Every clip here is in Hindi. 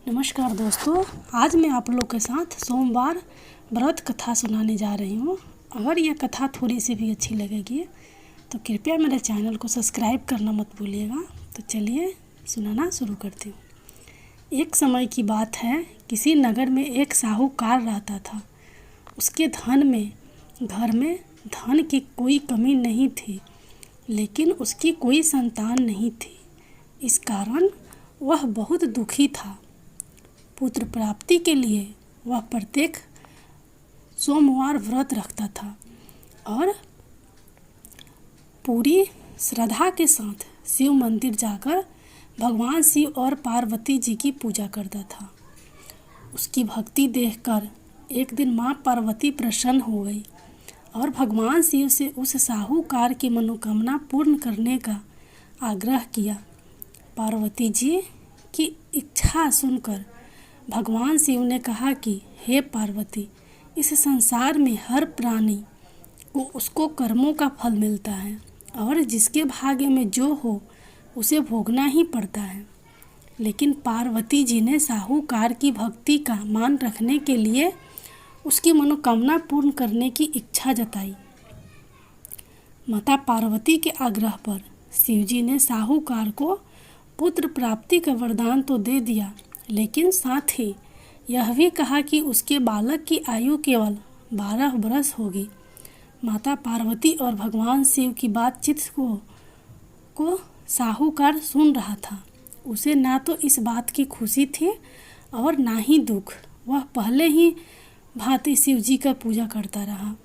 नमस्कार दोस्तों, आज मैं आप लोग के साथ सोमवार व्रत कथा सुनाने जा रही हूँ। अगर यह कथा थोड़ी सी भी अच्छी लगेगी तो कृपया मेरे चैनल को सब्सक्राइब करना मत भूलिएगा। तो चलिए सुनाना शुरू करती हूँ। एक समय की बात है, किसी नगर में एक साहूकार रहता था। उसके घर में धन की कोई कमी नहीं थी, लेकिन उसकी कोई संतान नहीं थी। इस कारण वह बहुत दुखी था। पुत्र प्राप्ति के लिए वह प्रत्येक सोमवार व्रत रखता था और पूरी श्रद्धा के साथ शिव मंदिर जाकर भगवान शिव और पार्वती जी की पूजा करता था। उसकी भक्ति देखकर एक दिन माँ पार्वती प्रसन्न हो गई और भगवान शिव से उस साहूकार की मनोकामना पूर्ण करने का आग्रह किया। पार्वती जी की इच्छा सुनकर भगवान शिव ने कहा कि हे पार्वती, इस संसार में हर प्राणी को उसको कर्मों का फल मिलता है और जिसके भाग्य में जो हो उसे भोगना ही पड़ता है। लेकिन पार्वती जी ने साहूकार की भक्ति का मान रखने के लिए उसकी मनोकामना पूर्ण करने की इच्छा जताई। माता पार्वती के आग्रह पर शिवजी ने साहूकार को पुत्र प्राप्ति का वरदान तो दे दिया, लेकिन साथ ही यह भी कहा कि उसके बालक की आयु केवल 12 वर्ष होगी। माता पार्वती और भगवान शिव की बातचीत को साहूकार सुन रहा था। उसे ना तो इस बात की खुशी थी और ना ही दुख। वह पहले ही भांति शिव जी का पूजा करता रहा।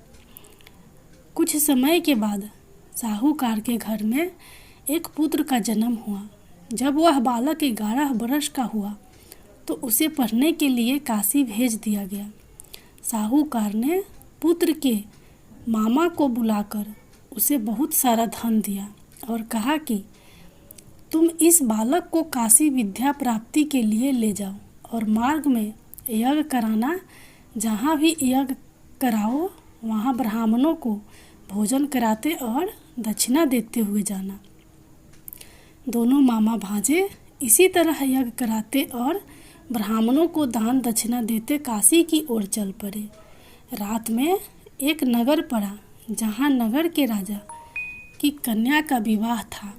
कुछ समय के बाद साहूकार के घर में एक पुत्र का जन्म हुआ। जब वह बालक 11 वर्ष का हुआ तो उसे पढ़ने के लिए काशी भेज दिया गया। साहूकार ने पुत्र के मामा को बुलाकर उसे बहुत सारा धन दिया और कहा कि तुम इस बालक को काशी विद्या प्राप्ति के लिए ले जाओ और मार्ग में यज्ञ कराना। जहाँ भी यज्ञ कराओ वहाँ ब्राह्मणों को भोजन कराते और दक्षिणा देते हुए जाना। दोनों मामा भांजे इसी तरह यज्ञ कराते और ब्राह्मणों को दान दक्षिणा देते काशी की ओर चल पड़े। रात में एक नगर पड़ा जहाँ नगर के राजा की कन्या का विवाह था,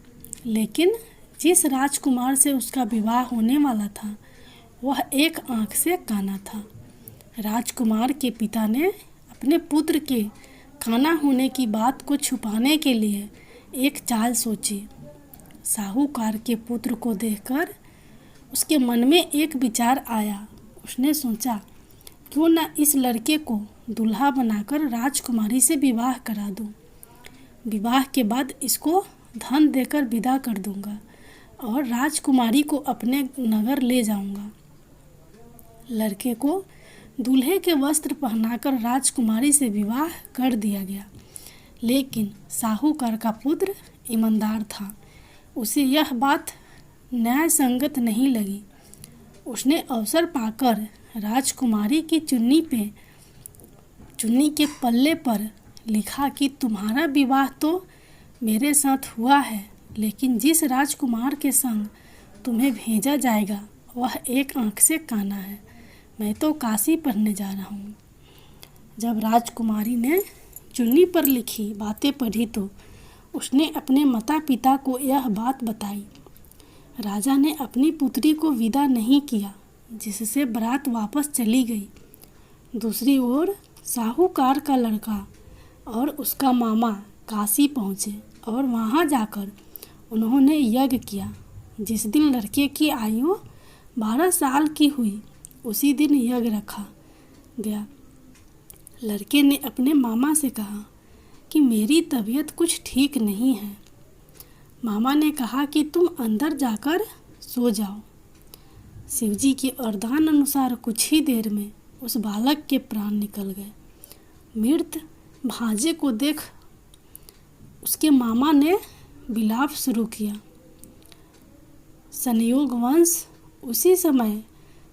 लेकिन जिस राजकुमार से उसका विवाह होने वाला था वह एक आंख से काना था। राजकुमार के पिता ने अपने पुत्र के काना होने की बात को छुपाने के लिए एक चाल सोची। साहूकार के पुत्र को देखकर उसके मन में एक विचार आया। उसने सोचा, क्यों ना इस लड़के को दूल्हा बनाकर राजकुमारी से विवाह करा दूं। विवाह के बाद इसको धन देकर विदा कर दूंगा और राजकुमारी को अपने नगर ले जाऊंगा। लड़के को दूल्हे के वस्त्र पहनाकर राजकुमारी से विवाह कर दिया गया। लेकिन साहूकार का पुत्र ईमानदार था। उसे यह बात न्याय संगत नहीं लगी। उसने अवसर पाकर राजकुमारी की चुन्नी के पल्ले पर लिखा कि तुम्हारा विवाह तो मेरे साथ हुआ है, लेकिन जिस राजकुमार के संग तुम्हें भेजा जाएगा वह एक आंख से काना है। मैं तो काशी पढ़ने जा रहा हूँ। जब राजकुमारी ने चुन्नी पर लिखी बातें पढ़ी तो उसने अपने माता पिता को यह बात बताई। राजा ने अपनी पुत्री को विदा नहीं किया, जिससे बारात वापस चली गई। दूसरी ओर साहूकार का लड़का और उसका मामा काशी पहुँचे और वहाँ जाकर उन्होंने यज्ञ किया। जिस दिन लड़के की आयु 12 साल की हुई उसी दिन यज्ञ रखा गया। लड़के ने अपने मामा से कहा कि मेरी तबीयत कुछ ठीक नहीं है। मामा ने कहा कि तुम अंदर जाकर सो जाओ। शिवजी के वरदान अनुसार कुछ ही देर में उस बालक के प्राण निकल गए। मृत भांजे को देख उसके मामा ने विलाप शुरू किया। संयोगवश उसी समय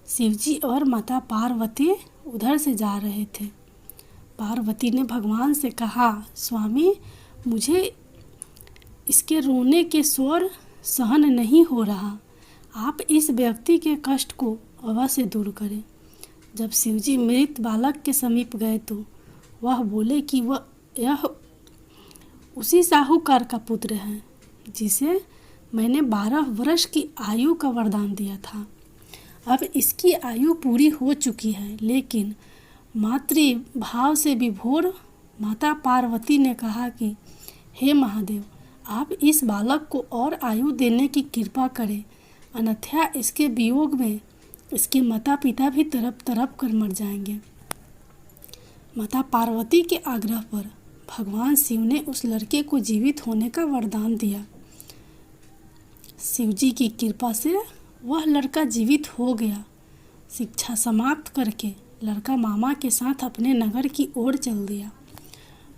शिवजी और माता पार्वती उधर से जा रहे थे। पार्वती ने भगवान से कहा, स्वामी, मुझे इसके रोने के स्वर सहन नहीं हो रहा। आप इस व्यक्ति के कष्ट को अवश्य दूर करें। जब शिवजी मृत बालक के समीप गए तो वह बोले कि यह उसी साहूकार का पुत्र है जिसे मैंने 12 वर्ष की आयु का वरदान दिया था। अब इसकी आयु पूरी हो चुकी है, लेकिन मातृ भाव से विभोर माता पार्वती ने कहा कि हे महादेव, आप इस बालक को और आयु देने की कृपा करें, अन्यथा इसके वियोग में इसके माता पिता भी तड़प तड़प कर मर जाएंगे। माता पार्वती के आग्रह पर भगवान शिव ने उस लड़के को जीवित होने का वरदान दिया। शिवजी की कृपा से वह लड़का जीवित हो गया। शिक्षा समाप्त करके लड़का मामा के साथ अपने नगर की ओर चल दिया।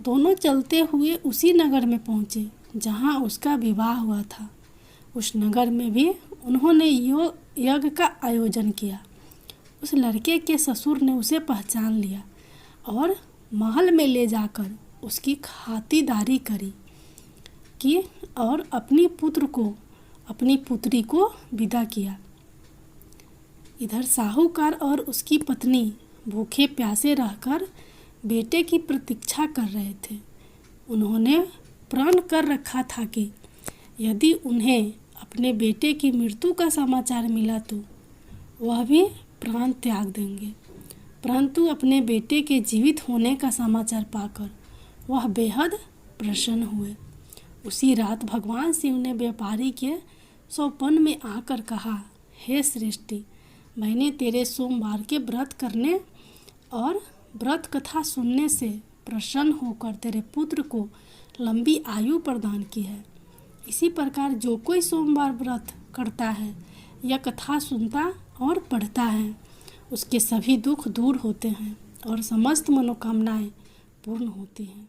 दोनों चलते हुए उसी नगर में पहुँचे जहाँ उसका विवाह हुआ था। उस नगर में भी उन्होंने यज्ञ का आयोजन किया। उस लड़के के ससुर ने उसे पहचान लिया और महल में ले जाकर उसकी खातिरदारी की और अपनी पुत्री को विदा किया। इधर साहूकार और उसकी पत्नी भूखे प्यासे रहकर बेटे की प्रतीक्षा कर रहे थे। उन्होंने प्रण कर रखा था कि यदि उन्हें अपने बेटे की मृत्यु का समाचार मिला तो वह भी प्राण त्याग देंगे, परंतु अपने बेटे के जीवित होने का समाचार पाकर वह बेहद प्रसन्न हुए। उसी रात भगवान शिव ने व्यापारी के स्वप्न में आकर कहा, हे सृष्टि, मैंने तेरे सोमवार के व्रत करने और व्रत कथा सुनने से प्रसन्न होकर तेरे पुत्र को लंबी आयु प्रदान की है। इसी प्रकार जो कोई सोमवार व्रत करता है या कथा सुनता और पढ़ता है, उसके सभी दुख दूर होते हैं और समस्त मनोकामनाएं पूर्ण होती हैं।